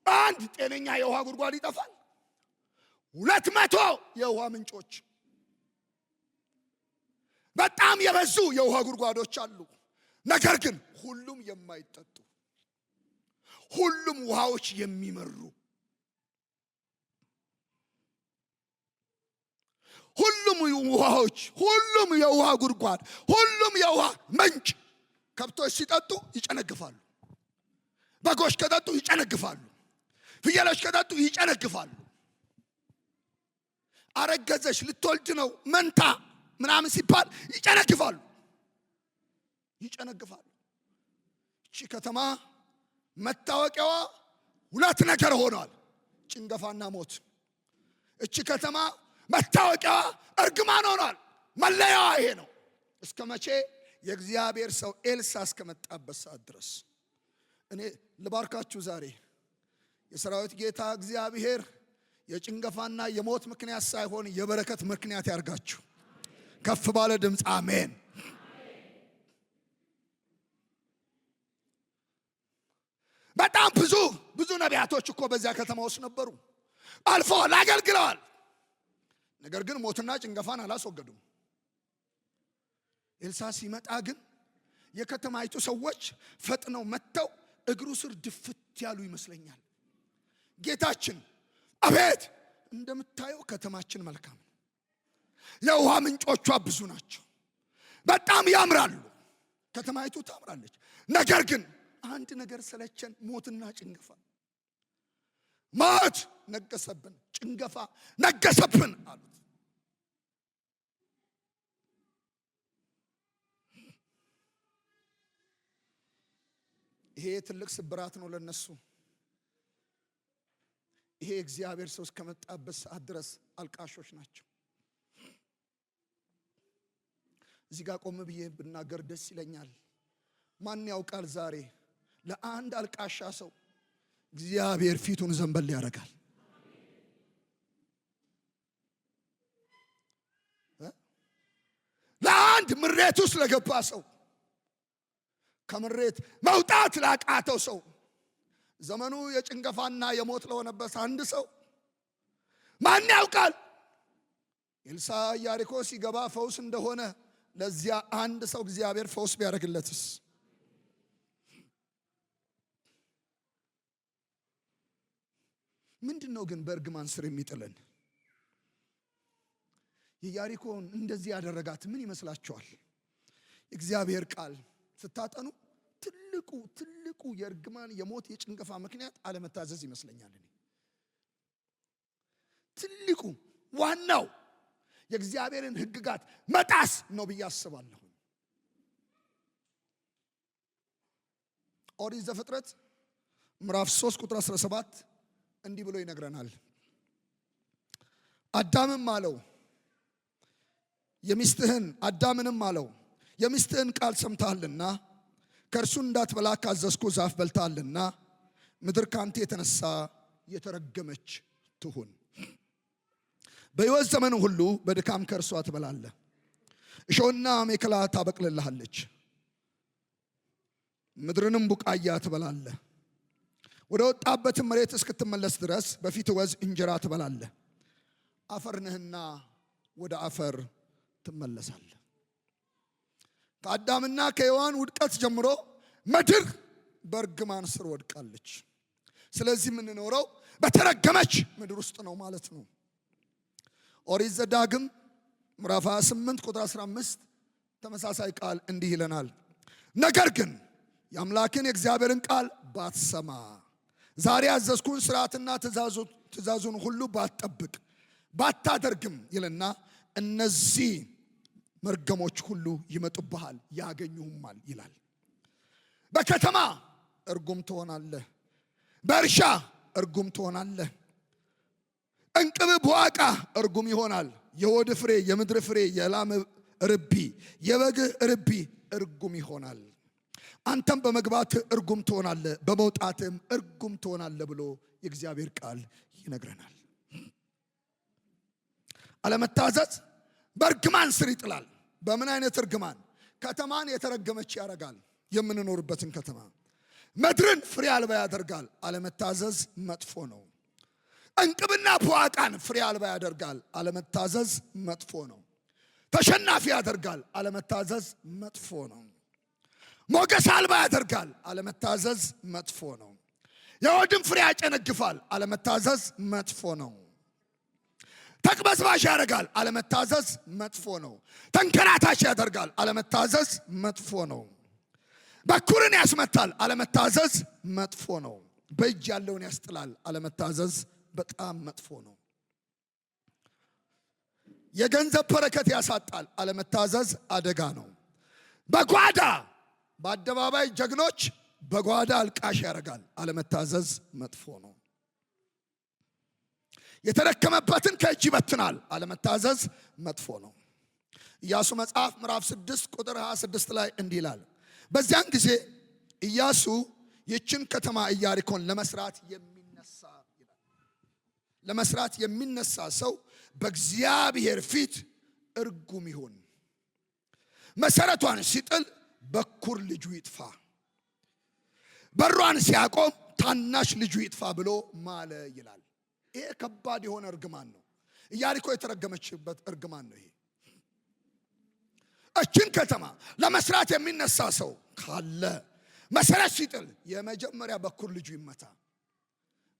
አንድ ጤነኛ የውሃ ጉድጓድ ይጠፋል። 200 የውሃ ምንጮች፣ በጣም የበዙ የውሃ ጉድጓዶች አሉ። ነገር ግን ሁሉም የማይጠጡ፣ ሁሉም ውሃዎች የሚመሩ፣ ሁሉም ውሃዎች፣ ሁሉም የውሃ ጉድጓድ፣ ሁሉም የውሃ ምንጭ ከብቶች ሲጠጡ ይጨነግፋሉ። በጎች ከጠጡ ይጨነግፋሉ። ፍየሎች ከጠጡ ይጨነግፋሉ። አረገዘሽ ልትወልድ ነው መንታ ምናምን ሲባል ይጨነግፋሉ። እቺ ከተማ መታወቂያዋ 2 ነገር ሆኗል፣ ጭንገፋና ሞት። እቺ ከተማ መታወቂያዋ እርግማን ሆኗል፣ መለያዋ ይሄ ነው። እስከ መቼ? የእግዚአብሔር ሰው ኤልሳ እስከመጣበት ሰዓት ድረስ። እኔ ልባርካችሁ ዛሬ የሰራዊት ጌታ እግዚአብሔር የጭንገፋና የሞት ምክንያት ሳይሆን የበረከት ምክንያት ያርጋችሁ። ከፍ ባለ ድምፅ አሜን። በጣም ብዙ ነቢያቶች እኮ በዚያ ከተማ ውስጥ ነበሩ፣ አልፈዋል፣ አገልግለዋል። ነገር ግን ሞትና ጭንገፋን አላስወገዱም። ኤልሳ ሲመጣ ግን የከተማይቱ ሰዎች ፈጥነው መጥተው እግሩ ስር ድፍት ያሉ ይመስለኛል። ጌታችን አቤት እንደምታየው ከተማችን መልካም ነው፣ የውሃ ምንጮቿ ብዙ ናቸው፣ በጣም ያምራሉ፣ ከተማይቱ ታምራለች። ነገር ግን አንድ ነገር ሰለቸን፣ ሞትና ጭንገፋ። ሞት ነገሰብን፣ ጭንገፋ ነገሰብን አሉት። ይሄ ትልቅ ስብራት ነው ለነሱ። ይሄ እግዚአብሔር ሰው እስከመጣበት ሰዓት ድረስ አልቃሾች ናቸው። እዚህ ጋር ቆም ብዬ ብናገር ደስ ይለኛል። ማን ያውቃል ዛሬ ለአንድ አልቃሻ ሰው እግዚአብሔር ፊቱን ዘንበል ያደርጋል። ለአንድ ምሬት ውስጥ ለገባ ሰው፣ ከምሬት መውጣት ላቃተው ሰው፣ ዘመኑ የጭንገፋና የሞት ለሆነበት አንድ ሰው ማን ያውቃል? ኤልሳ ኢያሪኮ ሲገባ ፈውስ እንደሆነ ለዚያ አንድ ሰው እግዚአብሔር ፈውስ ቢያደርግለትስ? ምንድነው ግን በእርግማን ስር የሚጥለን? የኢያሪኮን እንደዚህ ያደረጋት ምን ይመስላችኋል? እግዚአብሔር ቃል ስታጠኑ ትልቁ የእርግማን የሞት የጭንገፋ ምክንያት አለመታዘዝ ይመስለኛል። እኔ ትልቁ ዋናው የእግዚአብሔርን ሕግጋት መጣስ ነው ብዬ አስባለሁ። ኦሪት ዘፍጥረት ምዕራፍ 3 ቁጥር 17 እንዲህ ብሎ ይነግረናል። አዳምንም አለው የሚስትህን ቃል ሰምተሃልና ከእርሱ እንዳትበላ ካዘዝኩ ዛፍ በልተሃልና ምድር ካንተ የተነሳ የተረገመች ትሁን። በሕይወት ዘመን ሁሉ በድካም ከእርሷ ትበላለህ፣ እሾህና አሜከላ ታበቅልልሃለች፣ ምድርንም ቡቃያ ትበላለህ። ወደ ወጣበትም መሬት እስክትመለስ ድረስ በፊት ወዝ እንጀራ ትበላለህ፣ አፈር ነህና ወደ አፈር ትመለሳለህ። ከአዳምና ከሔዋን ውድቀት ጀምሮ ምድር በእርግማን ስር ወድቃለች። ስለዚህ የምንኖረው በተረገመች ምድር ውስጥ ነው ማለት ነው። ኦሪት ዘዳግም ምዕራፍ 28 ቁጥር 15 ተመሳሳይ ቃል እንዲህ ይለናል። ነገር ግን የአምላክን የእግዚአብሔርን ቃል ባትሰማ፣ ዛሬ ያዘዝኩን ሥርዓትና ትእዛዙን ሁሉ ባትጠብቅ ባታደርግም ይልና እነዚህ መርገሞች ሁሉ ይመጡብሃል ያገኙህማል ይላል። በከተማ እርጉም ትሆናለህ፣ በእርሻ እርጉም ትሆናለህ። እንቅብ በዋቃ እርጉም ይሆናል። የሆድ ፍሬ፣ የምድር ፍሬ፣ የላም ርቢ፣ የበግህ ርቢ እርጉም ይሆናል። አንተም በመግባትህ እርጉም ትሆናለህ፣ በመውጣትህም እርጉም ትሆናለህ ብሎ የእግዚአብሔር ቃል ይነግረናል። አለመታዘዝ በእርግማን ስር ይጥላል። በምን አይነት እርግማን? ከተማን የተረገመች ያደርጋል። የምንኖርበትን ከተማ ምድርን ፍሬ አልባ ያደርጋል። አለመታዘዝ መጥፎ ነው። እንቅብና ቡዋቃን ፍሬ አልባ ያደርጋል። አለመታዘዝ መጥፎ ነው። ተሸናፊ ያደርጋል። አለመታዘዝ መጥፎ ነው። ሞገስ አልባ ያደርጋል። አለመታዘዝ መጥፎ ነው። የሆድን ፍሬ ያጨነግፋል። አለመታዘዝ መጥፎ ነው። ተቅበዝባዥ ያደርጋል። አለመታዘዝ መጥፎ ነው። ተንከራታች ያደርጋል። አለመታዘዝ መጥፎ ነው። በኩርን ያስመታል። አለመታዘዝ መጥፎ ነው። በእጅ ያለውን ያስጥላል። አለመታዘዝ በጣም መጥፎ ነው። የገንዘብ በረከት ያሳጣል። አለመታዘዝ አደጋ ነው። በጓዳ በአደባባይ ጀግኖች፣ በጓዳ አልቃሽ ያደርጋል። አለመታዘዝ መጥፎ ነው። የተረከመበትን ከእጅ ይበትናል። አለመታዘዝ መጥፎ ነው። ኢያሱ መጽሐፍ ምዕራፍ 6 ቁጥር 26 ላይ እንዲህ ይላል። በዚያን ጊዜ ኢያሱ ይችን ከተማ ኢያሪኮን ለመስራት የሚነሳ ሰው በእግዚአብሔር ፊት እርጉም ይሁን፣ መሰረቷን ሲጥል በኩር ልጁ ይጥፋ፣ በሯን ሲያቆም ታናሽ ልጁ ይጥፋ ብሎ ማለ ይላል። ይሄ ከባድ የሆነ እርግማን ነው። ኢያሪኮ የተረገመችበት እርግማን ነው። ይሄ እችን ከተማ ለመስራት የሚነሳ ሰው ካለ መሰረት ሲጥል የመጀመሪያ በኩር ልጁ ይመታ።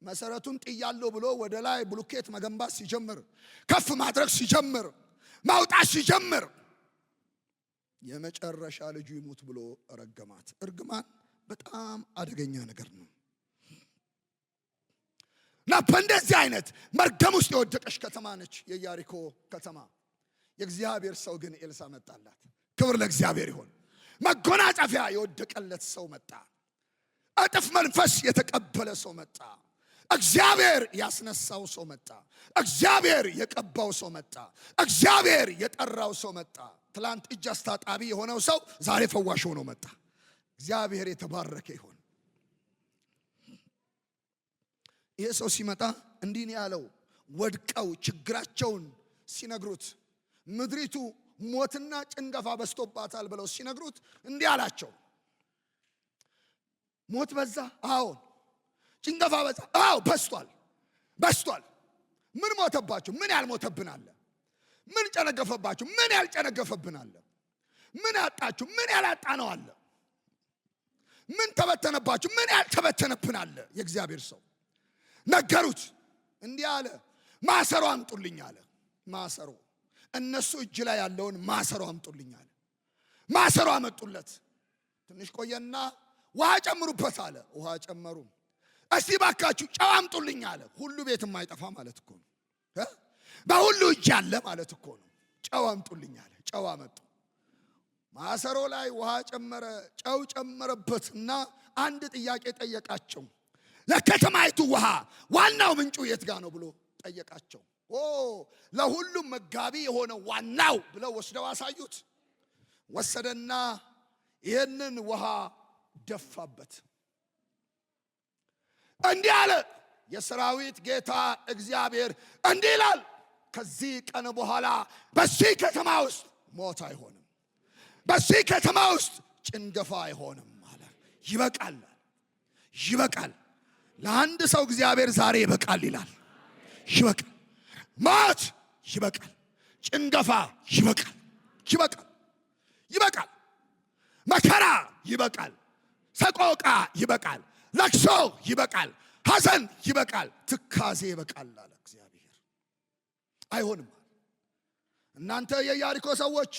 መሰረቱን ጥያለሁ ብሎ ወደ ላይ ብሎኬት መገንባት ሲጀምር፣ ከፍ ማድረግ ሲጀምር፣ ማውጣት ሲጀምር የመጨረሻ ልጁ ይሙት ብሎ ረገማት። እርግማን በጣም አደገኛ ነገር ነው። እና በእንደዚህ አይነት መርገም ውስጥ የወደቀች ከተማ ነች የኢያሪኮ ከተማ። የእግዚአብሔር ሰው ግን ኤልሳ መጣላት። ክብር ለእግዚአብሔር ይሁን። መጎናጸፊያ የወደቀለት ሰው መጣ። እጥፍ መንፈስ የተቀበለ ሰው መጣ። እግዚአብሔር ያስነሳው ሰው መጣ። እግዚአብሔር የቀባው ሰው መጣ። እግዚአብሔር የጠራው ሰው መጣ። ትላንት እጅ አስታጣቢ የሆነው ሰው ዛሬ ፈዋሽ ሆኖ መጣ። እግዚአብሔር የተባረከ ይሁን። ይሄ ሰው ሲመጣ እንዲህ ነው ያለው። ወድቀው ችግራቸውን ሲነግሩት፣ ምድሪቱ ሞትና ጭንገፋ በስቶባታል ብለው ሲነግሩት እንዲህ አላቸው። ሞት በዛ? አዎ። ጭንገፋ በዛ? አዎ በስቷል። ምን ሞተባችሁ? ምን ያልሞተብን አለ? ምን ጨነገፈባችሁ? ምን ያልጨነገፈብን አለ? ምን ያጣችሁ? ምን ያላጣነው አለ? ምን ተበተነባችሁ? ምን ያልተበተነብን አለ? የእግዚአብሔር ሰው ነገሩት። እንዲህ አለ፣ ማሰሮ አምጡልኝ አለ። ማሰሮ፣ እነሱ እጅ ላይ ያለውን ማሰሮ አምጡልኝ አለ። ማሰሮ አመጡለት። ትንሽ ቆየና ውሃ ጨምሩበት አለ። ውሃ ጨመሩ። እስቲ ባካችሁ ጨው አምጡልኝ አለ። ሁሉ ቤት የማይጠፋ ማለት እኮ ነው። በሁሉ እጅ ያለ ማለት እኮ ነው። ጨው አምጡልኝ አለ። ጨው አመጡ። ማሰሮ ላይ ውሃ ጨመረ፣ ጨው ጨመረበትና አንድ ጥያቄ ጠየቃቸው። ለከተማይቱ ውሃ ዋናው ምንጩ የት ጋ ነው ብሎ ጠየቃቸው። ለሁሉም መጋቢ የሆነ ዋናው ብለው ወስደው አሳዩት። ወሰደና ይህንን ውሃ ደፋበት። እንዲህ አለ፣ የሰራዊት ጌታ እግዚአብሔር እንዲህ ይላል፣ ከዚህ ቀን በኋላ በዚህ ከተማ ውስጥ ሞት አይሆንም፣ በዚህ ከተማ ውስጥ ጭንገፋ አይሆንም አለ። ይበቃል። ለአንድ ሰው እግዚአብሔር ዛሬ ይበቃል ይላል። ይበቃል። ሞት ይበቃል። ጭንገፋ ይበቃል። መከራ ይበቃል። ሰቆቃ ይበቃል፣ ለቅሶ ይበቃል፣ ሐዘን ይበቃል፣ ትካዜ ይበቃል አለ እግዚአብሔር። አይሆንም። እናንተ የኢያሪኮ ሰዎች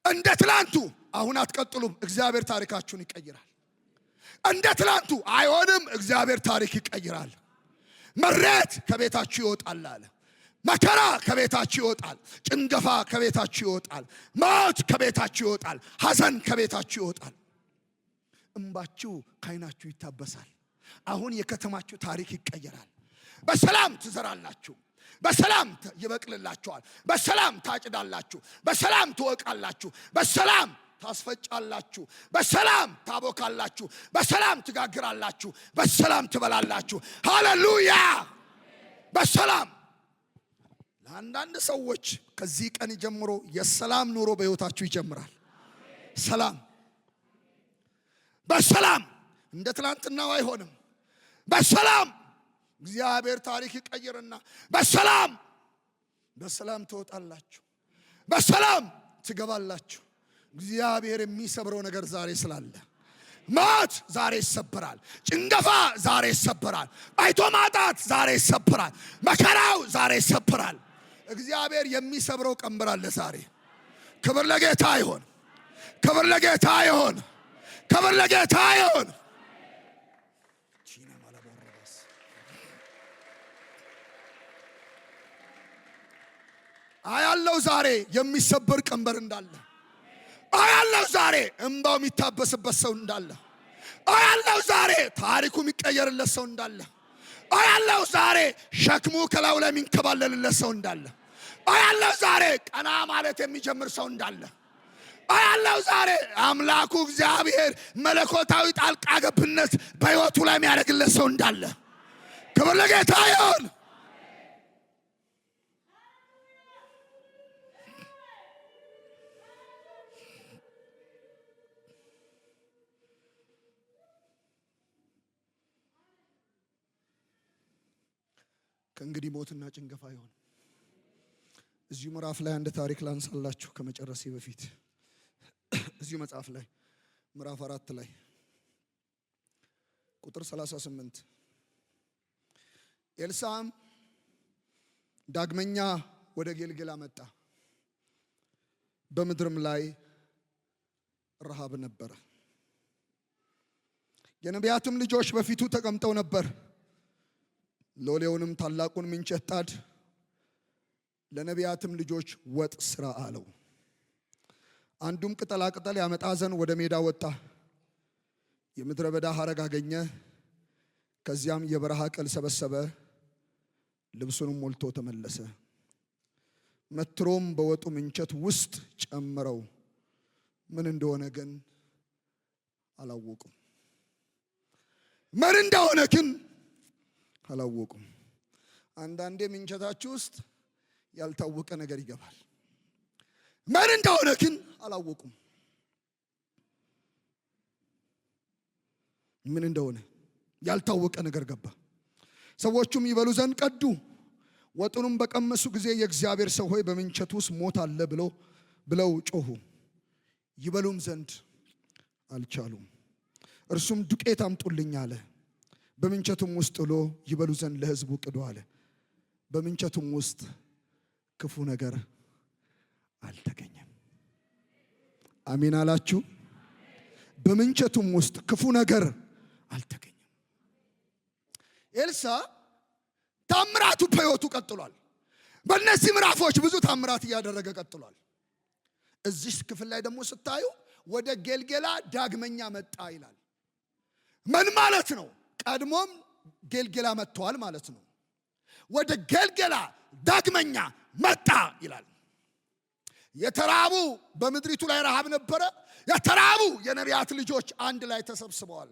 እንደ ትላንቱ አሁን አትቀጥሉም። እግዚአብሔር ታሪካችሁን ይቀይራል። እንደ ትላንቱ አይሆንም። እግዚአብሔር ታሪክ ይቀይራል። መሬት ከቤታችሁ ይወጣል አለ። መከራ ከቤታችሁ ይወጣል። ጭንገፋ ከቤታችሁ ይወጣል። ሞት ከቤታችሁ ይወጣል። ሐዘን ከቤታችሁ ይወጣል። እንባችሁ ከዓይናችሁ ይታበሳል። አሁን የከተማችሁ ታሪክ ይቀየራል። በሰላም ትዘራላችሁ፣ በሰላም ይበቅልላችኋል፣ በሰላም ታጭዳላችሁ፣ በሰላም ትወቃላችሁ፣ በሰላም ታስፈጫላችሁ፣ በሰላም ታቦካላችሁ፣ በሰላም ትጋግራላችሁ፣ በሰላም ትበላላችሁ። ሃሌሉያ! በሰላም ለአንዳንድ ሰዎች ከዚህ ቀን ጀምሮ የሰላም ኑሮ በሕይወታችሁ ይጀምራል። ሰላም በሰላም እንደ ትላንትናው አይሆንም። በሰላም እግዚአብሔር ታሪክ ይቀይርና በሰላም ትወጣላችሁ፣ በሰላም ትገባላችሁ። እግዚአብሔር የሚሰብረው ነገር ዛሬ ስላለ ሞት ዛሬ ይሰበራል። ጭንገፋ ዛሬ ይሰበራል። አይቶ ማጣት ዛሬ ይሰበራል። መከራው ዛሬ ይሰበራል። እግዚአብሔር የሚሰብረው ቀንበር አለ ዛሬ። ክብር ለጌታ ይሁን፣ ክብር ለጌታ ይሁን፣ ክብር ለጌታ ይሁን። አያለው ዛሬ የሚሰበር ቀንበር እንዳለ፣ አያለው ዛሬ እንባው የሚታበስበት ሰው እንዳለ፣ አያለው ዛሬ ታሪኩ የሚቀየርለት ሰው እንዳለ፣ አያለው ዛሬ ሸክሙ ከላዩ ላይ የሚንከባለልለት ሰው እንዳለ፣ አያለው ዛሬ ቀና ማለት የሚጀምር ሰው እንዳለ፣ አያለው ዛሬ አምላኩ እግዚአብሔር መለኮታዊ ጣልቃ ገብነት በሕይወቱ ላይ የሚያደርግለት ሰው እንዳለ። ክብር ለጌታ ይሁን። ከእንግዲህ ሞትና ጭንገፋ ይሆን። እዚሁ ምዕራፍ ላይ አንድ ታሪክ ላንሳላችሁ ከመጨረሴ በፊት። እዚሁ መጽሐፍ ላይ ምዕራፍ 4 ላይ ቁጥር 38 ኤልሳዕም ዳግመኛ ወደ ጌልጌላ መጣ፣ በምድርም ላይ ረሃብ ነበረ። የነቢያትም ልጆች በፊቱ ተቀምጠው ነበር። ሎሌውንም ታላቁን ምንቸት ጣድ፣ ለነቢያትም ልጆች ወጥ ስራ አለው። አንዱም ቅጠላ ቅጠል ያመጣ ዘንድ ወደ ሜዳ ወጣ። የምድረ በዳ ሐረግ አገኘ። ከዚያም የበረሃ ቅል ሰበሰበ፣ ልብሱንም ሞልቶ ተመለሰ። መትሮም በወጡ ምንቸት ውስጥ ጨመረው። ምን እንደሆነ ግን አላወቁም። ምን እንደሆነ ግን አላወቁም። አንዳንዴ ምንቸታችሁ ውስጥ ያልታወቀ ነገር ይገባል። ምን እንደሆነ ግን አላወቁም። ምን እንደሆነ ያልታወቀ ነገር ገባ። ሰዎቹም ይበሉ ዘንድ ቀዱ። ወጡንም በቀመሱ ጊዜ የእግዚአብሔር ሰው ሆይ በምንቸት ውስጥ ሞት አለ ብለው ጮሁ። ይበሉም ዘንድ አልቻሉም። እርሱም ዱቄት አምጡልኝ አለ። በምንቸቱም ውስጥ ጥሎ ይበሉ ዘንድ ለሕዝቡ ቅዱ አለ። በምንቸቱም ውስጥ ክፉ ነገር አልተገኘም። አሜን አላችሁ? በምንቸቱም ውስጥ ክፉ ነገር አልተገኘም። ኤልሳዕ ታምራቱ በሕይወቱ ቀጥሏል። በእነዚህ ምዕራፎች ብዙ ታምራት እያደረገ ቀጥሏል። እዚህ ክፍል ላይ ደግሞ ስታዩ ወደ ጌልጌላ ዳግመኛ መጣ ይላል። ምን ማለት ነው? ቀድሞም ጌልጌላ መጥቷል ማለት ነው። ወደ ጌልጌላ ዳግመኛ መጣ ይላል። የተራቡ በምድሪቱ ላይ ረሃብ ነበረ። የተራቡ የነቢያት ልጆች አንድ ላይ ተሰብስበዋል።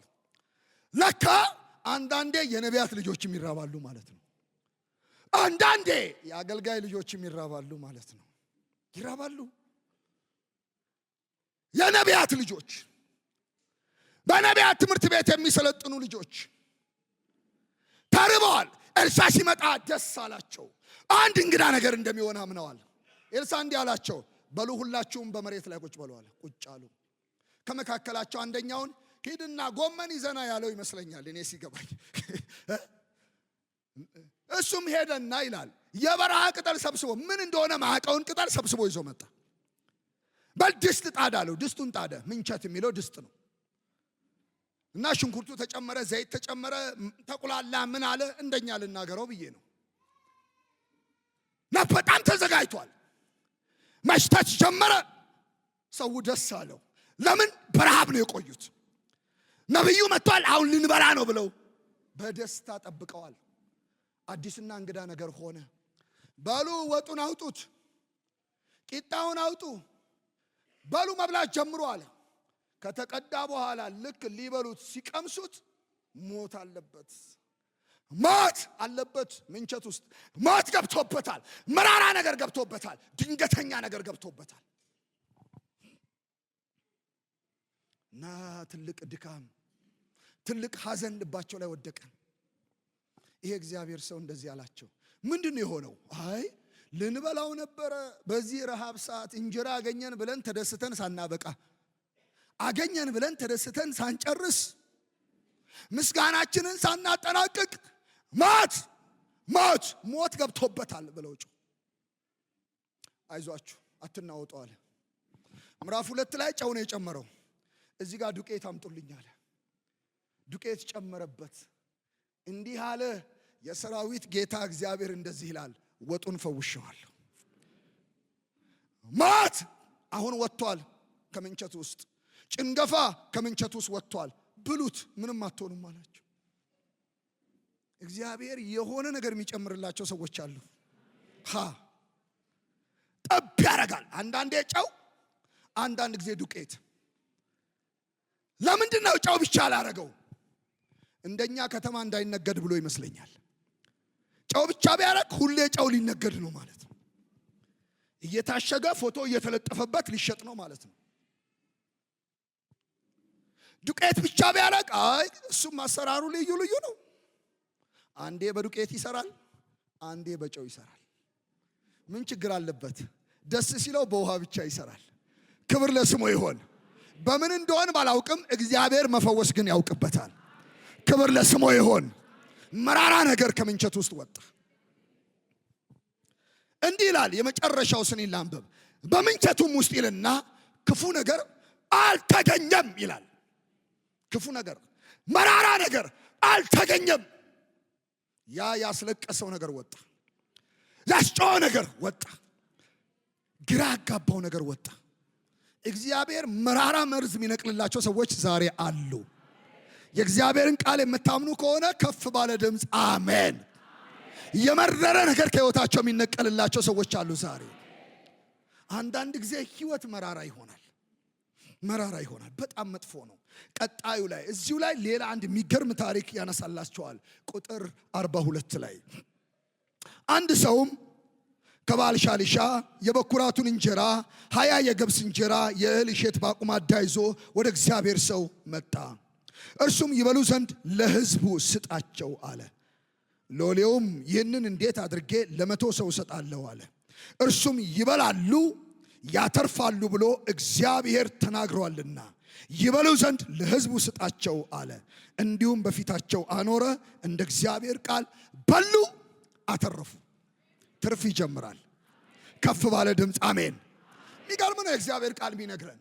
ለካ አንዳንዴ የነቢያት ልጆችም ይራባሉ ማለት ነው። አንዳንዴ የአገልጋይ ልጆችም ይራባሉ ማለት ነው። ይራባሉ። የነቢያት ልጆች፣ በነቢያት ትምህርት ቤት የሚሰለጥኑ ልጆች ተርበዋል። ኤልሳዕ ሲመጣ ደስ አላቸው። አንድ እንግዳ ነገር እንደሚሆን አምነዋል። ኤልሳዕ እንዲህ አላቸው፣ በሉ ሁላችሁም በመሬት ላይ ቁጭ በሉ አለ። ቁጭ አሉ። ከመካከላቸው አንደኛውን ሂድና ጎመን ይዘና ያለው ይመስለኛል እኔ ሲገባኝ። እሱም ሄደና ይላል የበረሃ ቅጠል ሰብስቦ ምን እንደሆነ ማዕቀውን ቅጠል ሰብስቦ ይዞ መጣ። በድስት ጣድ አለው። ድስቱን ጣደ። ምንቸት የሚለው ድስት ነው። እና ሽንኩርቱ ተጨመረ፣ ዘይት ተጨመረ፣ ተቁላላ። ምን አለ እንደኛ ልናገረው ብዬ ነው። እና በጣም ተዘጋጅቷል። መሽተት ጀመረ። ሰው ደስ አለው። ለምን? በረሃብ ነው የቆዩት። ነብዩ መጥቷል፣ አሁን ልንበላ ነው ብለው በደስታ ጠብቀዋል። አዲስና እንግዳ ነገር ሆነ። በሉ ወጡን አውጡት፣ ቂጣውን አውጡ፣ በሉ መብላት ጀምሩ አለ። ከተቀዳ በኋላ ልክ ሊበሉት ሲቀምሱት ሞት አለበት። ሞት አለበት። ምንቸት ውስጥ ሞት ገብቶበታል። መራራ ነገር ገብቶበታል። ድንገተኛ ነገር ገብቶበታል። እና ትልቅ ድካም፣ ትልቅ ሐዘን ልባቸው ላይ ወደቀ። ይሄ እግዚአብሔር ሰው እንደዚህ አላቸው። ምንድነው የሆነው? አይ ልንበላው ነበረ። በዚህ ረሃብ ሰዓት እንጀራ አገኘን ብለን ተደስተን ሳናበቃ፣ አገኘን ብለን ተደስተን ሳንጨርስ፣ ምስጋናችንን ሳናጠናቅቅ ሞት ገብቶበታል ብለው ጮሁ። አይዟችሁ አትናወጡ አለ። ምዕራፍ 2 ላይ ጨው ነው የጨመረው። እዚህ ጋር ዱቄት አምጡልኝ አለ። ዱቄት ጨመረበት። እንዲህ አለ የሰራዊት ጌታ እግዚአብሔር እንደዚህ ይላል፣ ወጡን ፈውሼዋለሁ። ሞት አሁን ወጥቷል ከምንቸት ውስጥ። ጭንገፋ ከምንቸት ውስጥ ወጥቷል። ብሉት፣ ምንም አትሆኑም አላቸው። እግዚአብሔር የሆነ ነገር የሚጨምርላቸው ሰዎች አሉ። ጠብ ያደርጋል። አንዳንዴ ጨው፣ አንዳንድ ጊዜ ዱቄት። ለምንድን ነው ጨው ብቻ አላረገው? እንደኛ ከተማ እንዳይነገድ ብሎ ይመስለኛል። ጨው ብቻ ቢያረግ ሁሌ ጨው ሊነገድ ነው ማለት ነው። እየታሸገ ፎቶ እየተለጠፈበት ሊሸጥ ነው ማለት ነው። ዱቄት ብቻ ቢያረግ አይ እሱም አሰራሩ ልዩ ልዩ ነው። አንዴ በዱቄት ይሰራል፣ አንዴ በጨው ይሰራል። ምን ችግር አለበት? ደስ ሲለው በውሃ ብቻ ይሰራል። ክብር ለስሙ ይሆን። በምን እንደሆነ ባላውቅም እግዚአብሔር መፈወስ ግን ያውቅበታል። ክብር ለስሙ ይሆን። መራራ ነገር ከምንቸት ውስጥ ወጣ። እንዲህ ይላል የመጨረሻው ስኒ ላንብብ። በምንቸቱም ውስጥ ይልና ክፉ ነገር አልተገኘም ይላል። ክፉ ነገር፣ መራራ ነገር አልተገኘም። ያ ያስለቀሰው ነገር ወጣ። ያስጮኸው ነገር ወጣ። ግራ ያጋባው ነገር ወጣ። እግዚአብሔር መራራ መርዝ የሚነቅልላቸው ሰዎች ዛሬ አሉ። የእግዚአብሔርን ቃል የምታምኑ ከሆነ ከፍ ባለ ድምፅ አሜን። የመረረ ነገር ከህይወታቸው የሚነቀልላቸው ሰዎች አሉ ዛሬ። አንዳንድ ጊዜ ህይወት መራራ ይሆናል። በጣም መጥፎ ነው። ቀጣዩ ላይ እዚሁ ላይ ሌላ አንድ የሚገርም ታሪክ ያነሳላቸዋል። ቁጥር 42 ላይ አንድ ሰውም ከባልሻሊሻ የበኩራቱን እንጀራ 20 የገብስ እንጀራ የእህል እሸት በአቁማዳ ይዞ ወደ እግዚአብሔር ሰው መጣ። እርሱም ይበሉ ዘንድ ለሕዝቡ ስጣቸው አለ። ሎሌውም ይህንን እንዴት አድርጌ ለ100 ሰው እሰጣለሁ አለ። እርሱም ይበላሉ ያተርፋሉ ብሎ እግዚአብሔር ተናግሯልና ይበሉ ዘንድ ለሕዝቡ ስጣቸው አለ። እንዲሁም በፊታቸው አኖረ። እንደ እግዚአብሔር ቃል በሉ፣ አተረፉ። ትርፍ ይጀምራል። ከፍ ባለ ድምፅ አሜን። የሚገርም ነው የእግዚአብሔር ቃል የሚነግረን።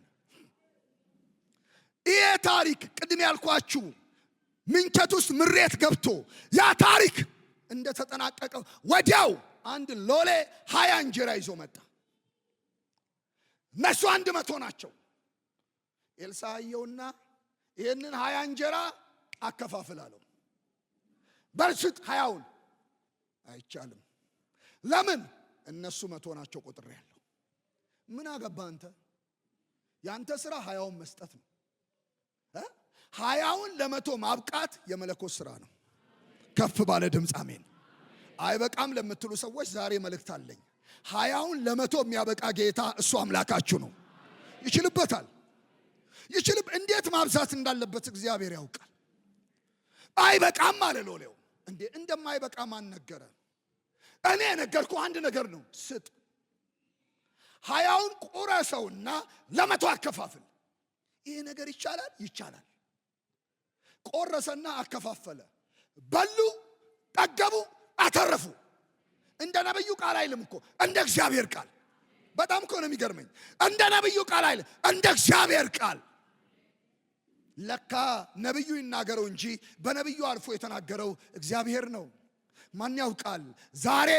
ይሄ ታሪክ ቅድም ያልኳችሁ ምንቸት ውስጥ ምሬት ገብቶ ያ ታሪክ እንደተጠናቀቀ ወዲያው አንድ ሎሌ 20 እንጀራ ይዞ መጣ። እነሱ 100 ናቸው። ኤልሳዕየውና ይህንን 20 እንጀራ አከፋፍላለሁ። በርሽት 20ውን አይቻልም። ለምን? እነሱ 100 ናቸው ቁጥር ያለው። ምን አገባ አንተ? ያንተ ስራ 20ውን መስጠት ነው። 20ውን ለ100 ማብቃት የመለኮት ስራ ነው። ከፍ ባለ ድምፅ አሜን። አይበቃም ለምትሉ ሰዎች ዛሬ መልእክት አለኝ። 20ውን ለ100 የሚያበቃ ጌታ እሱ አምላካችሁ ነው። ይችልበታል። እንዴት ማብዛት እንዳለበት እግዚአብሔር ያውቃል። አይበቃም አለ ሎሌው። እንዴ እንደማይበቃ ማን ነገረ? እኔ ነገርኩ አንድ ነገር ነው። ስጥ። 20ውን ቁረሰውና ለ100 አከፋፍል። ይሄ ነገር ይቻላል? ይቻላል። ቆረሰና አከፋፈለ። በሉ፣ ጠገቡ፣ አተረፉ። እንደ ነብዩ ቃል አይልም እኮ እንደ እግዚአብሔር ቃል። በጣም እኮ ነው የሚገርመኝ። እንደ ነብዩ ቃል አይልም እንደ እግዚአብሔር ቃል። ለካ ነብዩ ይናገረው እንጂ በነብዩ አልፎ የተናገረው እግዚአብሔር ነው። ማን ያውቃል? ዛሬ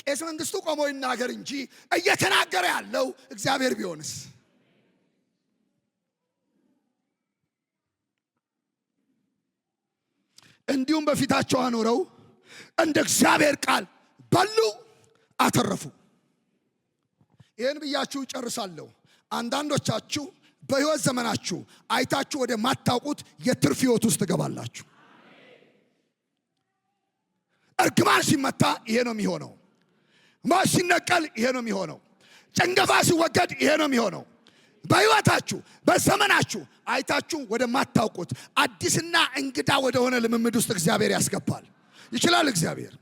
ቄስ መንግስቱ ቆሞ ይናገር እንጂ እየተናገረ ያለው እግዚአብሔር ቢሆንስ? እንዲሁም በፊታቸው አኖረው እንደ እግዚአብሔር ቃል በሉ፣ አተረፉ። ይህን ብያችሁ ጨርሳለሁ። አንዳንዶቻችሁ በሕይወት ዘመናችሁ አይታችሁ ወደ ማታውቁት የትርፍ ሕይወት ውስጥ ትገባላችሁ። እርግማን ሲመታ ይሄ ነው የሚሆነው። ሞት ሲነቀል ይሄ ነው የሚሆነው። ጭንገፋ ሲወገድ ይሄ ነው የሚሆነው። በሕይወታችሁ በዘመናችሁ አይታችሁ ወደ ማታውቁት አዲስና እንግዳ ወደ ሆነ ልምምድ ውስጥ እግዚአብሔር ያስገባል። ይችላል። እግዚአብሔር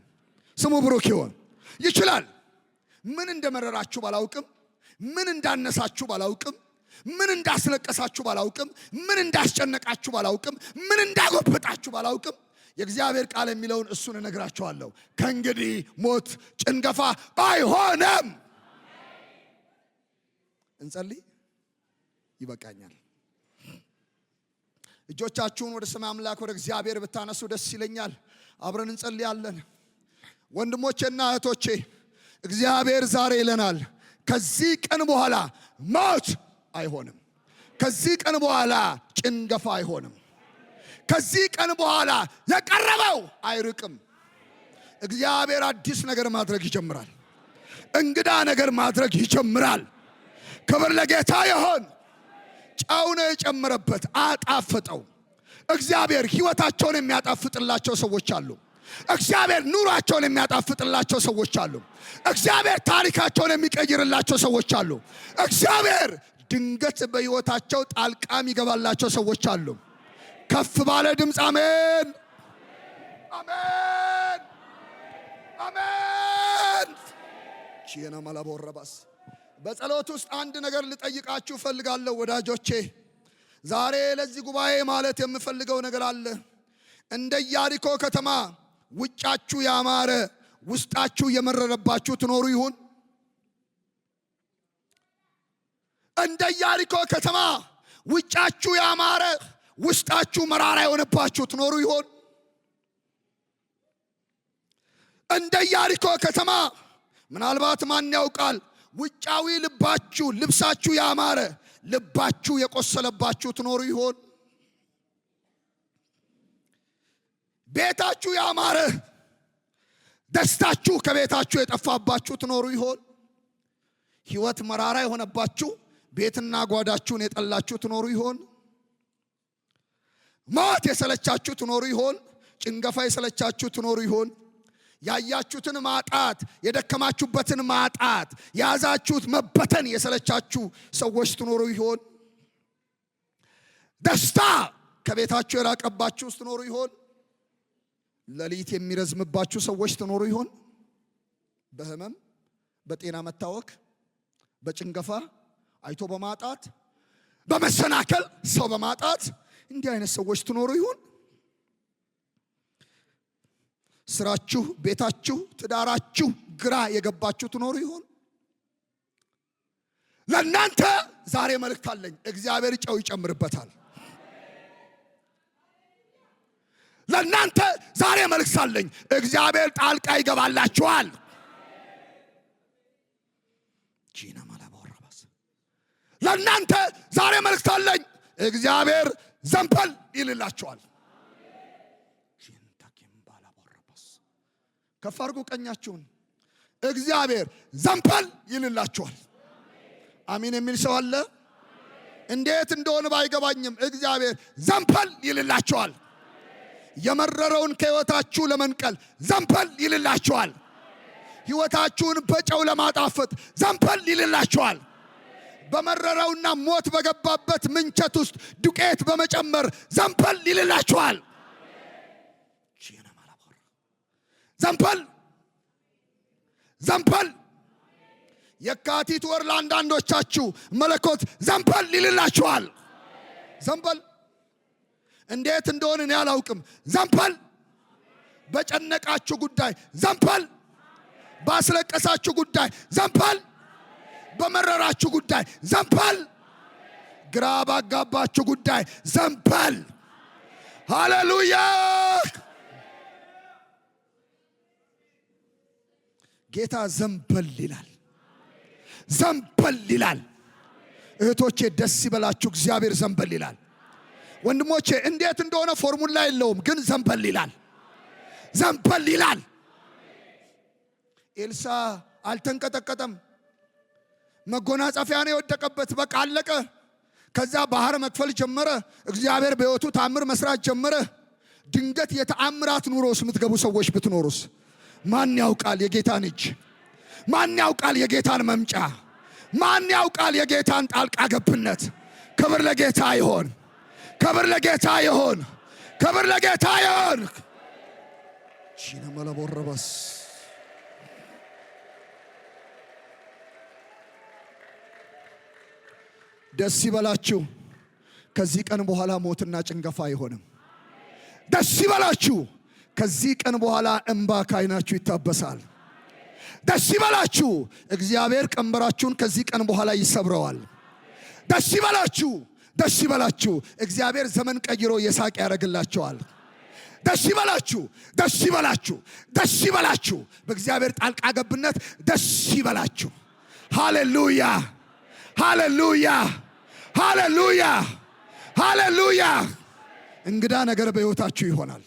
ስሙ ብሩክ ይሁን። ይችላል። ምን እንደመረራችሁ ባላውቅም፣ ምን እንዳነሳችሁ ባላውቅም፣ ምን እንዳስለቀሳችሁ ባላውቅም፣ ምን እንዳስጨነቃችሁ ባላውቅም፣ ምን እንዳጎበጣችሁ ባላውቅም የእግዚአብሔር ቃል የሚለውን እሱን እነግራችኋለሁ። ከእንግዲህ ሞት፣ ጭንገፋ አይሆንም። እንጸልይ። ይበቃኛል። እጆቻችሁን ወደ ሰማይ አምላክ ወደ እግዚአብሔር ብታነሱ ደስ ይለኛል። አብረን እንጸልያለን። ወንድሞቼና እህቶቼ እግዚአብሔር ዛሬ ይለናል፣ ከዚህ ቀን በኋላ ሞት አይሆንም። ከዚህ ቀን በኋላ ጭንገፋ አይሆንም። ከዚህ ቀን በኋላ የቀረበው አይርቅም። እግዚአብሔር አዲስ ነገር ማድረግ ይጀምራል። እንግዳ ነገር ማድረግ ይጀምራል። ክብር ለጌታ ይሁን። ጨው ነው የጨመረበት፣ አጣፈጠው። እግዚአብሔር ሕይወታቸውን የሚያጣፍጥላቸው ሰዎች አሉ። እግዚአብሔር ኑሯቸውን የሚያጣፍጥላቸው ሰዎች አሉ። እግዚአብሔር ታሪካቸውን የሚቀይርላቸው ሰዎች አሉ። እግዚአብሔር ድንገት በሕይወታቸው ጣልቃ የሚገባላቸው ሰዎች አሉ። ከፍ ባለ ድምፅ አሜን፣ አሜን፣ አሜን። ቺና ማላቦረባስ በጸሎት ውስጥ አንድ ነገር ልጠይቃችሁ ፈልጋለሁ ወዳጆቼ። ዛሬ ለዚህ ጉባኤ ማለት የምፈልገው ነገር አለ። እንደ ኢያሪኮ ከተማ ውጫችሁ ያማረ ውስጣችሁ የመረረባችሁ ትኖሩ ይሆን? እንደ ኢያሪኮ ከተማ ውጫችሁ ያማረ ውስጣችሁ መራራ የሆነባችሁ ትኖሩ ይሆን? እንደ ኢያሪኮ ከተማ ምናልባት ማን ያውቃል ውጫዊ ልባችሁ ልብሳችሁ ያማረ ልባችሁ የቆሰለባችሁ ትኖሩ ይሆን? ቤታችሁ ያማረ ደስታችሁ ከቤታችሁ የጠፋባችሁ ትኖሩ ይሆን? ሕይወት መራራ የሆነባችሁ ቤትና ጓዳችሁን የጠላችሁ ትኖሩ ይሆን? ሞት የሰለቻችሁ ትኖሩ ይሆን? ጭንገፋ የሰለቻችሁ ትኖሩ ይሆን? ያያችሁትን ማጣት፣ የደከማችሁበትን ማጣት፣ የያዛችሁት መበተን የሰለቻችሁ ሰዎች ትኖሩ ይሆን? ደስታ ከቤታችሁ የራቀባችሁ ትኖሩ ይሆን? ሌሊት የሚረዝምባችሁ ሰዎች ትኖሩ ይሆን? በህመም፣ በጤና መታወክ፣ በጭንገፋ አይቶ በማጣት፣ በመሰናከል ሰው በማጣት እንዲህ አይነት ሰዎች ትኖሩ ይሆን? ስራችሁ፣ ቤታችሁ፣ ትዳራችሁ ግራ የገባችሁ ትኖሩ ይሆን? ለእናንተ ዛሬ መልእክት አለኝ። እግዚአብሔር ጨው ይጨምርበታል። ለእናንተ ዛሬ መልእክት አለኝ። እግዚአብሔር ጣልቃ ይገባላችኋል። ጂና ማላባወራባስ ለእናንተ ዛሬ መልእክት አለኝ። እግዚአብሔር ዘንበል ይልላችኋል። ከፍ አድርጉ ቀኛችሁን። እግዚአብሔር ዘንበል ይልላችኋል። አሜን የሚል ሰው አለ? እንዴት እንደሆነ ባይገባኝም እግዚአብሔር ዘንበል ይልላችኋል። የመረረውን ከሕይወታችሁ ለመንቀል ዘንበል ይልላችኋል። ሕይወታችሁን በጨው ለማጣፈጥ ዘንበል ይልላችኋል። በመረረውና ሞት በገባበት ምንቸት ውስጥ ዱቄት በመጨመር ዘንበል ይልላችኋል። ዘንበል ዘንበል። የካቲት ወር ለአንዳንዶቻችሁ መለኮት ዘንበል ይልላችኋል። ዘንበል እንዴት እንደሆነ እኔ አላውቅም። ዘንበል። በጨነቃችሁ ጉዳይ ዘንበል። ባስለቀሳችሁ ጉዳይ ዘንበል። በመረራችሁ ጉዳይ ዘንበል። ግራ ባጋባችሁ ጉዳይ ዘንበል። ሃሌሉያ። ጌታ ዘንበል ይላል። ዘንበል ይላል። እህቶቼ ደስ ይበላችሁ። እግዚአብሔር ዘንበል ይላል። ወንድሞቼ እንዴት እንደሆነ ፎርሙላ የለውም፣ ግን ዘንበል ይላል። ዘንበል ይላል። ኤልሳ አልተንቀጠቀጠም። መጎናጸፊያ ነው የወደቀበት። በቃ አለቀ። ከዛ ባህር መክፈል ጀመረ። እግዚአብሔር በሕይወቱ ተአምር መስራት ጀመረ። ድንገት የተአምራት ኑሮስ የምትገቡ ሰዎች ብትኖሩስ ማን ያውቃል የጌታን እጅ? ማን ያውቃል የጌታን መምጫ? ማን ያውቃል የጌታን ጣልቃ ገብነት? ክብር ለጌታ ይሆን። ክብር ለጌታ ይሆን። ክብር ለጌታ ይሆን። ሺና መለቦረበስ ደስ ይበላችሁ። ከዚህ ቀን በኋላ ሞትና ጭንገፋ አይሆንም። ደስ ይበላችሁ። ከዚህ ቀን በኋላ እንባ ከዓይናችሁ ይታበሳል። ደስ ይበላችሁ። እግዚአብሔር ቀንበራችሁን ከዚህ ቀን በኋላ ይሰብረዋል። ደስ ይበላችሁ። ደስ ይበላችሁ። እግዚአብሔር ዘመን ቀይሮ የሳቅ ያደርግላችኋል። ደስ ይበላችሁ። ደስ ይበላችሁ። ደስ ይበላችሁ። በእግዚአብሔር ጣልቃ ገብነት ደስ ይበላችሁ። ሃሌሉያ፣ ሃሌሉያ፣ ሃሌሉያ፣ ሃሌሉያ። እንግዳ ነገር በሕይወታችሁ ይሆናል።